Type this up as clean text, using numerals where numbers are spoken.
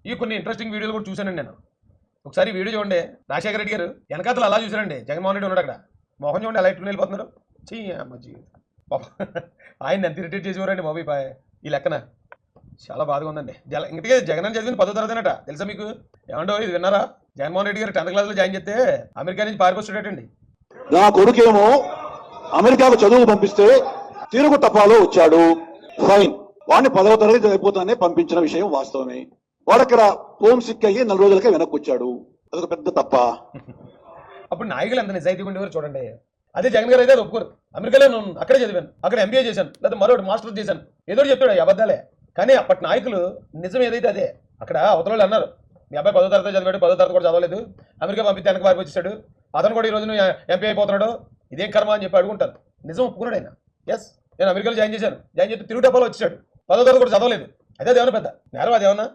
ఈ కొన్ని ఇంట్రెస్టింగ్ వీడియోలు కూడా చూశానండి నేను. ఒకసారి వీడియో చూడండి. రాజశేఖర రెడ్డి గారు వెనకాతలు అలా చూశారండి. జగన్మోహన్ రెడ్డి ఉన్నాడు అక్కడ. మోహన్ చూడండి అలా ఇట్లా వెళ్ళిపోతున్నారు. చెయ్యి అమ్మ జీవితం పాప. ఆయన ఎంత ఇరిటేట్ చేసేవారండి బాబు ఈ లెక్కన. చాలా బాధగా ఉందండి. ఇంకటికే జగన్ అని చదివిన 10వ తరగతినట తెలుసా మీకు? ఏమండో ఇది విన్నారా? జగన్మోహన్ రెడ్డి గారు 10th క్లాస్లో జాయిన్ చేస్తే అమెరికా నుంచి పారిపోతుండటండి. నా కొడుకేమో అమెరికాకు చదువు పంపిస్తే తిరుగు టపాలో వచ్చాడు, ఫైన్. వాడిని 10వ తరగతి అయిపోతానే పంపించిన విషయం వాస్తవమే. వాడు అక్కడ హోమ్ సిక్ అయ్యి 4 రోజులకే వెనక్కి వచ్చాడు. అదొక పెద్ద తప్ప. అప్పుడు నాయకులు ఎంత నిజాయితీగా ఉండేవారు చూడండి. అదే జగన్ గారు అయితే అది ఒప్పుకోరు. అమెరికాలో నేను అక్కడే చదివాను, అక్కడ ఎంబీఏ చేశాను, లేదా మరొకటి మాస్టర్ చేశాను, ఏదో చెప్తాడు అబద్ధాలే. కానీ అప్పటి నాయకులు నిజం ఏదైతే అదే. అక్కడ అవతల వాళ్ళు అన్నారు, మీ అబ్బాయి 10వ తరగతి చదివాడు, 10వ తరగతి కూడా చదవలేదు, అమెరికా పంపితే వెనక పారిపోచ్చాడు, అతను కూడా ఈ రోజు ఎంపీ అయిపోతున్నాడు, ఇదేం కర్మ అని చెప్పి అడుగుంటారు. నిజం ఒప్పుకున్నాడు ఆయన. ఎస్, నేను అమెరికాలో జాయిన్ చేశాను, జాయిన్ చేస్తే తిరుగు డబ్బాలో వచ్చాడు, 10వ తరగతి కూడా చదవలేదు. అదే దేవన పెద్ద నేరం. అది ఏమన్నా